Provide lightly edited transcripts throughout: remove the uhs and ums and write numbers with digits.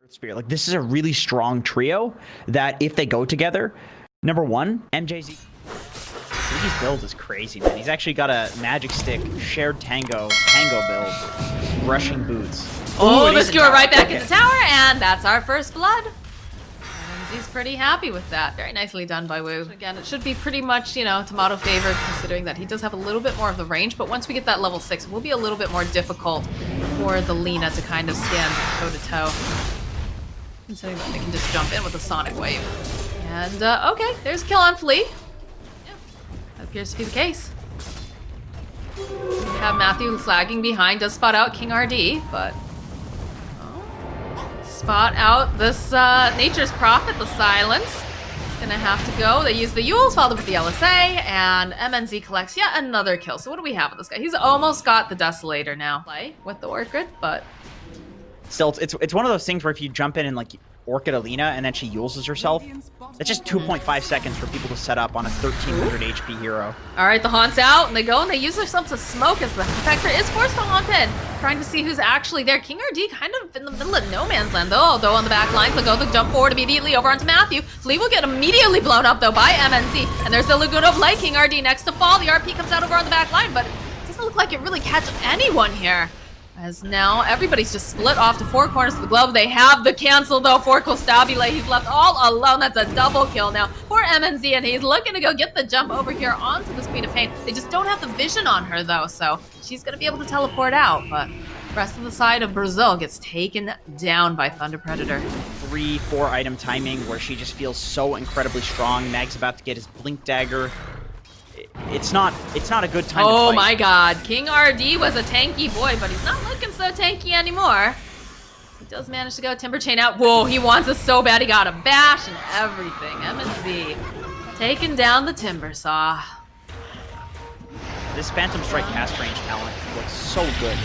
Spirit. Like, this is a really strong trio that if they go together, number one, MJZ. Ziggy's build is crazy, man. He's actually got a magic stick, shared tango build, rushing boots. Oh, the skewer right back into tower, and that's our first blood. And he's pretty happy with that. Very nicely done by Wu. Again, it should be pretty much, you know, Tomato favored, considering that he does have a little bit more of the range, but once we get that level 6, it will be a little bit more difficult for the Lina to kind of stand toe-to-toe. Considering that they can just jump in with a Sonic Wave. And, okay, there's a kill on Flea. Yep, that appears to be the case. We have Matthew flagging behind, does spot out King RD, but... spot out this Nature's Prophet, the Silence. He's gonna have to go. They use the Yules, followed with the LSA, and MNZ collects yet another kill. So what do we have with this guy? He's almost got the Desolator now. Play with the Orchid, but... Still, it's one of those things where if you jump in and like Orchid Alina and then she uses herself, it's just 2.5 seconds for people to set up on a 1300 HP hero. Alright, the Haunt's out, and they go and they use themselves as smoke as the Spectre is forced to haunt in, trying to see who's actually there. King RD kind of in the middle of no man's land, though, although on the back lines, they'll go the jump forward immediately over onto Matthew. Flea will get immediately blown up, though, by MNZ, and there's the Laguna of Light. King RD next to fall. The RP comes out over on the back line, but it doesn't look like it really catches anyone here. As now, everybody's just split off to four corners of the globe. They have the cancel, though, for Kostabile. He's left all alone. That's a double kill now for MNZ, and he's looking to go get the jump over here onto the Queen of Pain. They just don't have the vision on her, though, so she's going to be able to teleport out, but the rest of the side of Brazil gets taken down by Thunder Predator. 3-4 item timing where she just feels so incredibly strong. Mag's about to get his Blink Dagger. It's not a good time to fight. Oh my god, King RD was a tanky boy, but he's not looking so tanky anymore. He does manage to go Timber Chain out. Whoa, he wants us so bad, he got a bash and everything. MNZ taking down the Timber Saw. This Phantom Strike cast range talent looks so good.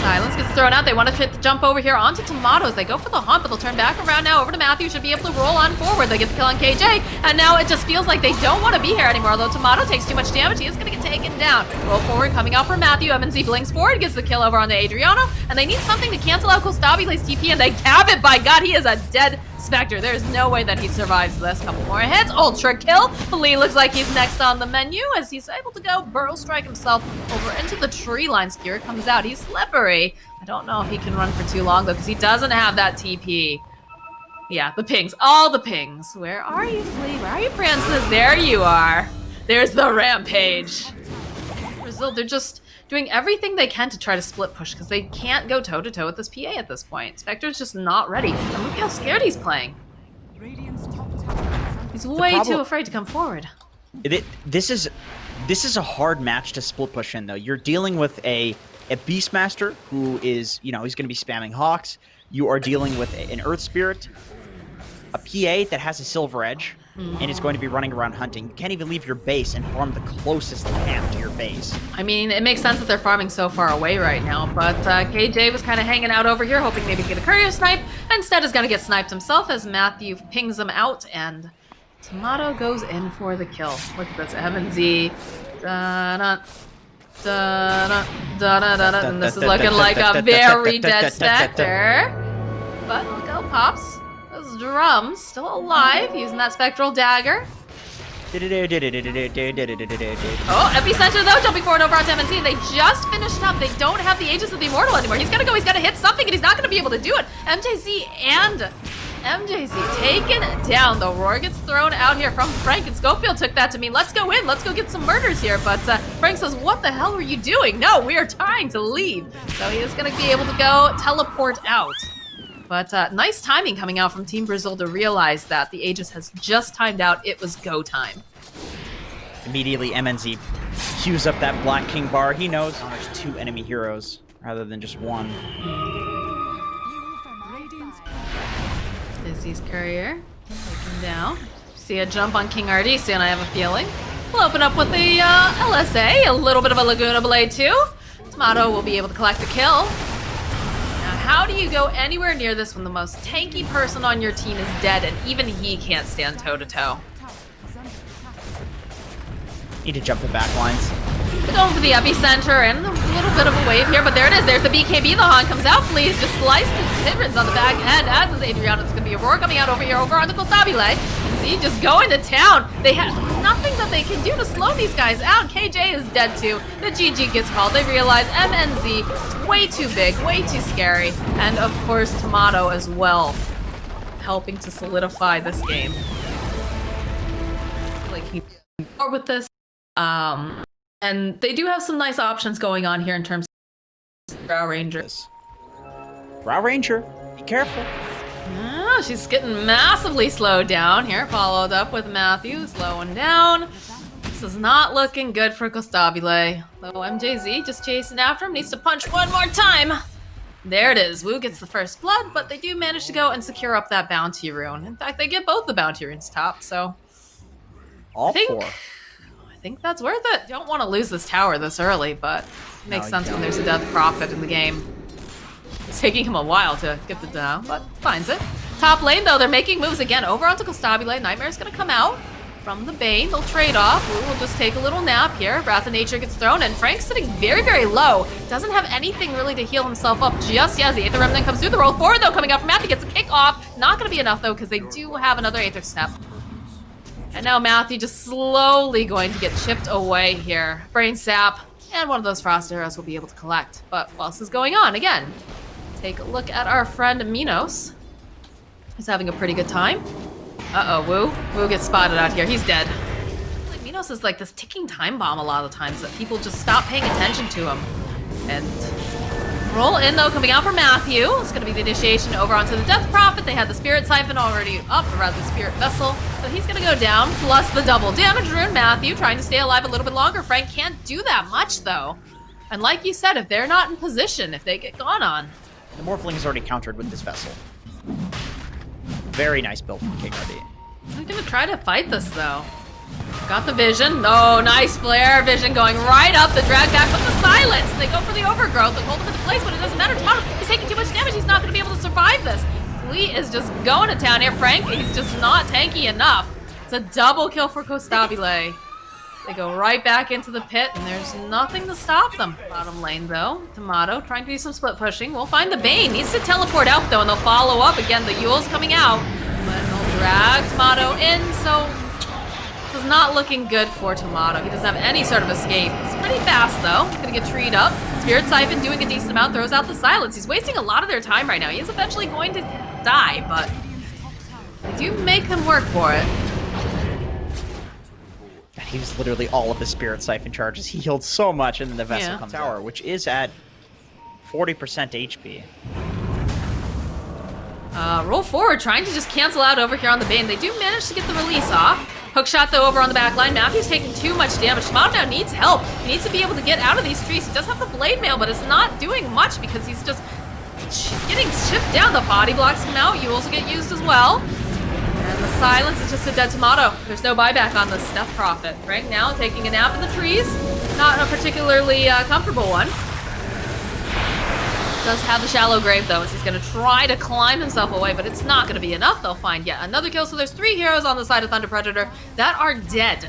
Silence gets thrown out. They want to hit the jump over here onto Tomatoes. They go for the Haunt, but they'll turn back around now over to Matthew. Should be able to roll on forward. They get the kill on KJ, and now it just feels like they don't want to be here anymore. Although Tomato takes too much damage, he is going to get taken down. Roll forward, coming out for Matthew. MNZ blinks forward, gets the kill over onto Adriano, and they need something to cancel out Kostabile's TP, and they have it. By God, he is a dead Spectre. There's no way that he survives this. Couple more hits. Ultra kill. Lee looks like he's next on the menu as he's able to go Burrow Strike himself over into the tree line. Skewer comes out. He's slippery. I don't know if he can run for too long, though, because he doesn't have that TP. Yeah, the pings. All the pings. Where are you, Flea? Where are you, Francis? There you are. There's the Rampage. Brazil, they're just doing everything they can to try to split push, because they can't go toe-to-toe with this PA at this point. Spectre's just not ready. And look how scared he's playing. He's way too afraid to come forward. This is a hard match to split push in, though. You're dealing with a Beastmaster who is, you know, he's going to be spamming Hawks. You are dealing with an Earth Spirit, a PA that has a Silver Edge, and is going to be running around hunting. You can't even leave your base and farm the closest camp to your base. I mean, it makes sense that they're farming so far away right now, but KJ was kind of hanging out over here, hoping maybe to get a courier snipe. Instead is going to get sniped himself as Matthew pings him out, and Tomato goes in for the kill. Look at this, MNZ. And this is looking like a very dead Spectre. But look how Pops. Those drums still alive, using that Spectral Dagger. Oh, Epicenter though, jumping forward over onto MNZ. They just finished up. They don't have the Aegis of the Immortal anymore. He's gotta go, he's gotta hit something, and he's not gonna be able to do it. MJZ taken down. The roar gets thrown out here from Frank, and Schofield took that to mean, let's go in, let's go get some murders here. But Frank says, what the hell are you doing? No, we are trying to leave. So he is going to be able to go teleport out. But nice timing coming out from Team Brazil to realize that the Aegis has just timed out. It was go time. Immediately, MNZ cues up that Black King bar. He knows there's 2 enemy heroes rather than just 1. Izzy's courier taken down. See a jump on King RD soon, I have a feeling. We'll open up with the LSA, a little bit of a Laguna Blade too. Tomato will be able to collect the kill. Now, how do you go anywhere near this when the most tanky person on your team is dead and even he can't stand toe-to-toe? Need to jump the back lines. They're going for the epicenter and a little bit of a wave here, but there it is. There's the BKB. The Han comes out, flees, just sliced his Tibbins on the back end, as is Adriana. It's going to be Aurora coming out over here, over on the Constabile. See, just going to town. They have nothing that they can do to slow these guys out. KJ is dead too. The GG gets called. They realize MNZ, way too big, way too scary. And of course, Tomato as well, helping to solidify this game. Like he more with this. And they do have some nice options going on here in terms of Brow Rangers. Brow Ranger, be careful. Ah, she's getting massively slowed down here, followed up with Matthew slowing down. This is not looking good for Constabile. Though MJZ just chasing after him, needs to punch one more time. There it is. Wu gets the first blood, but they do manage to go and secure up that bounty rune. In fact, they get both the bounty runes top, so All four. I think that's worth it. Don't want to lose this tower this early, but it makes sense when there's a death prophet in the game. It's taking him a while to get the down, but finds it. Top lane, though, they're making moves again over onto Constabile. Nightmare's going to come out from the Bane. They'll trade off. We'll just take a little nap here. Wrath of Nature gets thrown, and Frank's sitting very, very low. Doesn't have anything really to heal himself up just yet. The Aether Remnant comes through. The roll forward, though, coming out from Matthew. Gets a kick off. Not going to be enough, though, because they do have another Aether Step. And now Matthew just slowly going to get chipped away here. Brain Sap, and one of those Frost Arrows will be able to collect. But what else is going on? Again, take a look at our friend Minos. He's having a pretty good time. Uh-oh, Wu gets spotted out here. He's dead. Like Minos is like this ticking time bomb a lot of the times that people just stop paying attention to him. And roll in, though, coming out for Matthew. It's going to be the initiation over onto the Death Prophet. They had the Spirit Siphon already up, or rather the Spirit Vessel. So he's going to go down, plus the double damage rune. Matthew trying to stay alive a little bit longer. Frank can't do that much, though. And like you said, if they're not in position, if they get gone on. The Morphling is already countered with this vessel. Very nice build from KRD. I'm going to try to fight this, though. Got the vision. No, nice flare. Vision going right up the drag back with the silence. They go for the overgrowth. They hold him into place, but it doesn't matter. Tomato, he's taking too much damage. He's not going to be able to survive this. Fleet is just going to town here. Frank, he's just not tanky enough. It's a double kill for Constabile. They go right back into the pit, and there's nothing to stop them. Bottom lane, though. Tomato trying to do some split pushing. We'll find the Bane. Needs to teleport out, though, and they'll follow up. Again, the Yule's coming out. But they'll drag Tomato in, so this is not looking good for Tomato. He doesn't have any sort of escape. He's pretty fast, though. He's going to get treed up. Spirit Siphon doing a decent amount, throws out the silence. He's wasting a lot of their time right now. He is eventually going to die, but they do make him work for it. He was literally all of his Spirit Siphon charges. He healed so much, and then the vessel comes out, which is at 40% HP. Roll forward, trying to just cancel out over here on the Bane. They do manage to get the release off. Hookshot, though, over on the back line. Matthew's taking too much damage. Tomato now needs help. He needs to be able to get out of these trees. He does have the blade mail, but it's not doing much because he's just getting chipped down. The body blocks him out. Yules will get used as well. And the silence is just a dead Tomato. There's no buyback on this Death Prophet. Right now, taking a nap in the trees. Not a particularly comfortable one. Does have the shallow grave, though, as he's going to try to climb himself away, but it's not going to be enough. They'll find yet another kill, so there's 3 heroes on the side of Thunder Predator that are dead.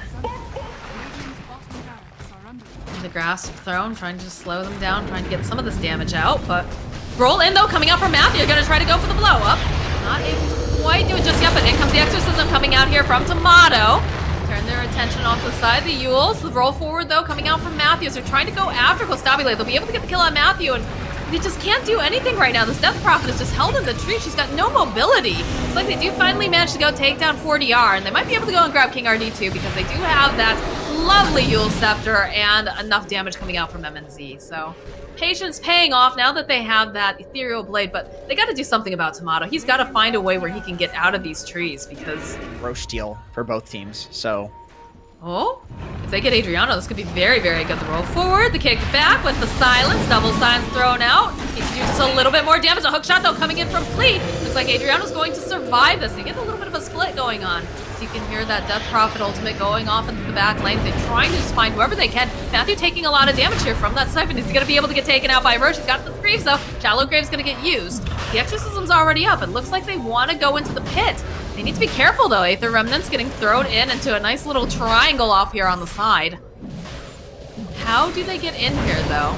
The grasp thrown, trying to just slow them down, trying to get some of this damage out, but roll in, though, coming out from Matthew. You're going to try to go for the blow-up. Not able to quite do it just yet, but in comes the Exorcism coming out here from Tomato. Turn their attention off the side. The Yules, the roll forward, though, coming out from Matthew. So they're trying to go after Constabile. They'll be able to get the kill on Matthew, and they just can't do anything right now. This Death Prophet is just held in the tree. She's got no mobility. It's like they do finally manage to go take down 4DR, and they might be able to go and grab King RD too, because they do have that lovely Yule Scepter and enough damage coming out from MNZ. So patience paying off now that they have that Ethereal Blade, but they got to do something about Tomato. He's got to find a way where he can get out of these trees, because Roche steal for both teams, so oh, if they get Adriano, this could be very, very good. The roll forward, the kick back with the silence, double silence thrown out. Needs to do just a little bit more damage. A hook shot, though, coming in from Fleet. Looks like Adriano's going to survive this. You get a little bit of a split going on. So you can hear that Death Prophet ultimate going off into the back lanes. They're trying to just find whoever they can. Matthew taking a lot of damage here from that Siphon. Is he going to be able to get taken out by Roche? He's got the Graves, though. Shallow Grave's going to get used. The Exorcism's already up. It looks like they want to go into the pit. They need to be careful, though. Aether Remnant's getting thrown into a nice little triangle off here on the side. How do they get in here, though?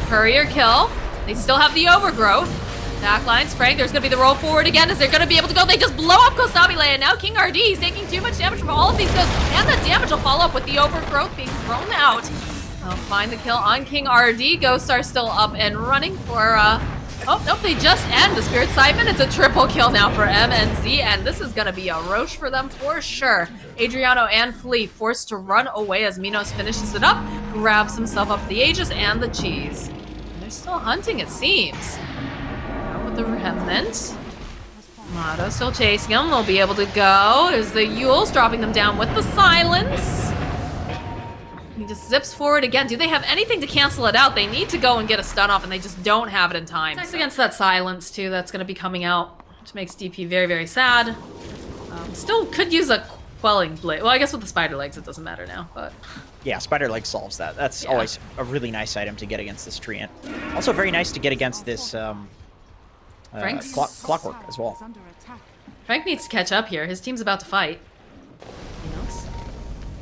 Courier kill. They still have the overgrowth. Backline Frank, there's gonna be the roll forward again. Is they're gonna be able to go? They just blow up Kostabile, and now King RD is taking too much damage from all of these ghosts, and the damage will follow up with the overgrowth being thrown out. They'll find the kill on King RD. Ghosts are still up and running for, oh, nope, they just end the Spirit Siphon. It's a triple kill now for MNZ, and this is gonna be a Roche for them for sure. Adriano and Flea forced to run away as Minos finishes it up, grabs himself up the Aegis and the cheese. And they're still hunting, it seems. With the remnant. Motto still chasing them. They'll be able to go. There's the Yules dropping them down with the silence. He just zips forward again. Do they have anything to cancel it out? They need to go and get a stun off, and they just don't have it in time. Next against that silence, too. That's going to be coming out, which makes DP very, very sad. Still could use a quelling blade. Well, I guess with the spider legs, it doesn't matter now, but... Yeah, spider leg solves that. That's always a really nice item to get against this treant. Also very nice to get against this clockwork as well. Frank needs to catch up here. His team's about to fight.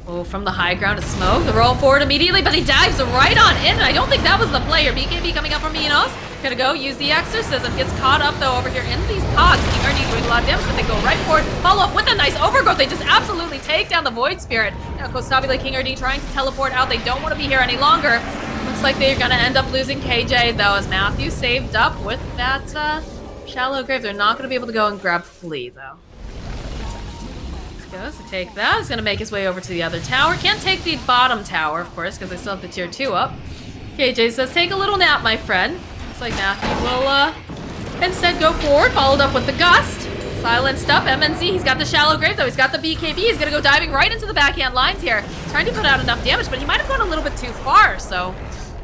Oh, from the high ground to smoke. The roll forward immediately, but he dives right on in. I don't think that was the player. BKB coming up from Minos. Gonna go use the exorcism. Gets caught up though over here in these cogs. King RD doing a lot of damage, but they go right forward. Follow up with a nice overgrowth. They just absolutely take down the Void Spirit. Now Kostabile King RD trying to teleport out. They don't want to be here any longer. Looks like they're gonna end up losing KJ though, as Matthew saved up with that shallow grave. They're not gonna be able to go and grab Flea though. Goes to take that. He's gonna make his way over to the other tower. Can't take the bottom tower, of course, because they still have the tier 2 up. KJ says, take a little nap, my friend. Looks like Matthew will instead go forward, followed up with the gust. Silenced up. MNZ, he's got the shallow grave though. He's got the BKB. He's gonna go diving right into the backhand lines here. Trying to put out enough damage, but he might have gone a little bit too far, so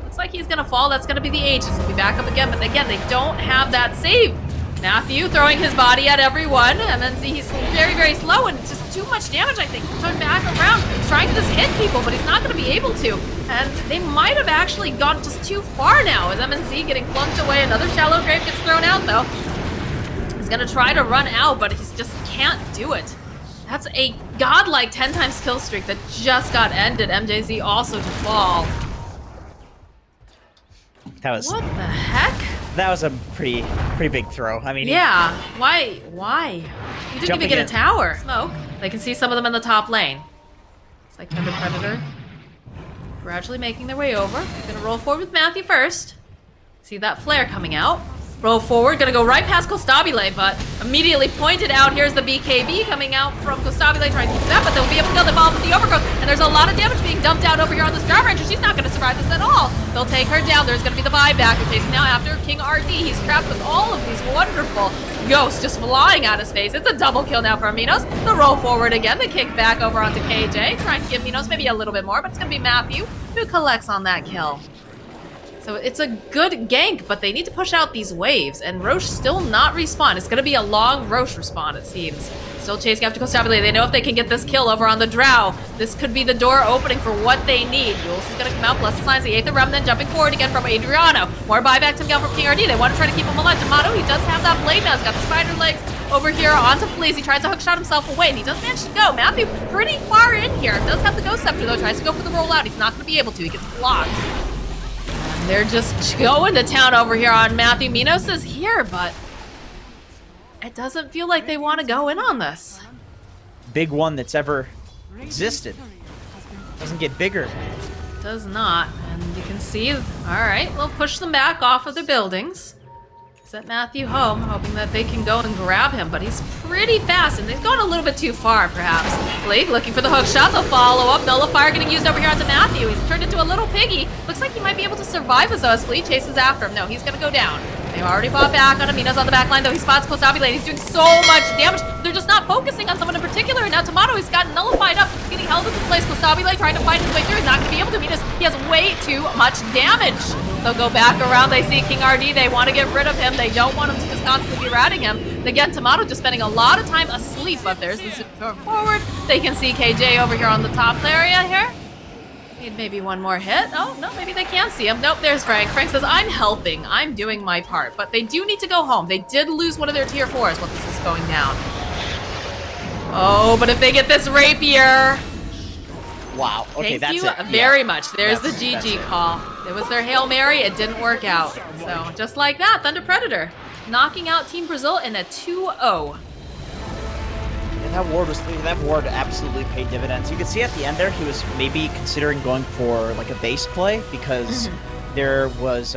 looks like he's gonna fall. That's gonna be the Aegis. He'll be back up again, but again, they don't have that save. Matthew throwing his body at everyone. MNZ, he's very, very slow and just too much damage, I think. Turn back around. He's trying to just hit people, but he's not going to be able to. And they might have actually gone just too far now, as MNZ getting plunked away. Another shallow grave gets thrown out, though. He's going to try to run out, but he just can't do it. That's a godlike 10 times kill streak that just got ended. MJZ also to fall. That was... What the heck? That was a pretty big throw. I mean, yeah. Why? He didn't even get a tower. Smoke. They can see some of them in the top lane. It's like Thunder Predator. Gradually making their way over. Gonna roll forward with Matthew first. See that flare coming out. Roll forward, gonna go right past Kostabile, but immediately pointed out. Here's the BKB coming out from Kostabile, trying to keep that, but they'll be able to kill the ball with the overgrowth. And there's a lot of damage being dumped out over here on this Ground Ranger. She's not gonna survive this at all. They'll take her down. There's gonna be the buyback. They're chasing now after King RD. He's trapped with all of these wonderful ghosts just flying out his face. It's a double kill now for Minos. The roll forward again, the kick back over onto KJ, trying to give Minos maybe a little bit more, but it's gonna be Matthew who collects on that kill. So it's a good gank, but they need to push out these waves, and Roche still not respawn. It's going to be a long Roche respawn, it seems. Still chasing after Kostabile. They know if they can get this kill over on the Drow, this could be the door opening for what they need. Jules is going to come out, bless the signs, the 8th Remnant jumping forward again from Adriano. More buyback to from King RD. They want to try to keep him alive. Tomato, he does have that blade now. He's got the spider legs over here onto Fleas. He tries to hookshot himself away, and he does manage to go. Matthew pretty far in here. Does have the Ghost Scepter, though. Tries to go for the rollout. He's not going to be able to. He gets blocked. They're just going to town over here on Matthew. Minos is here, but it doesn't feel like they want to go in on this. Big one that's ever existed. Doesn't get bigger. Does not. And you can see, all right, we'll push them back off of their buildings. Set Matthew home, hoping that they can go and grab him, but he's pretty fast, and they've gone a little bit too far, perhaps. Blake looking for the hook shot, the follow-up. Nullifier getting used over here onto Matthew. He's turned into a little piggy. Looks like he might be able to survive as though as Flea chases after him. No, he's gonna go down. They already bought back on him. Minos on the back line, though. He spots Kostabile. He's doing so much damage. They're just not focusing on someone in particular. And now Tomato, he's got nullified up. He's getting held into place. Kostabile trying to fight his way through. He's not going to be able to. Minos, he has way too much damage. So go back around. They see King RD. They want to get rid of him. They don't want him to just constantly be ratting him. And again, Tomato just spending a lot of time asleep. But there's the super forward. They can see KJ over here on the top area here. Need maybe one more hit. Oh, no, maybe they can see him. Nope, there's Frank. Frank says, I'm helping. I'm doing my part. But they do need to go home. They did lose one of their tier 4s while this is going down. Oh, but if they get this rapier... Wow. Okay, Thank that's you it. very Yeah. much. There's the That's GG it. call. It was their Hail Mary. It didn't work out. So just like that, Thunder Predator knocking out Team Brazil in a 2-0. Yeah, that ward absolutely paid dividends. You could see at the end there he was maybe considering going for like a base play because there was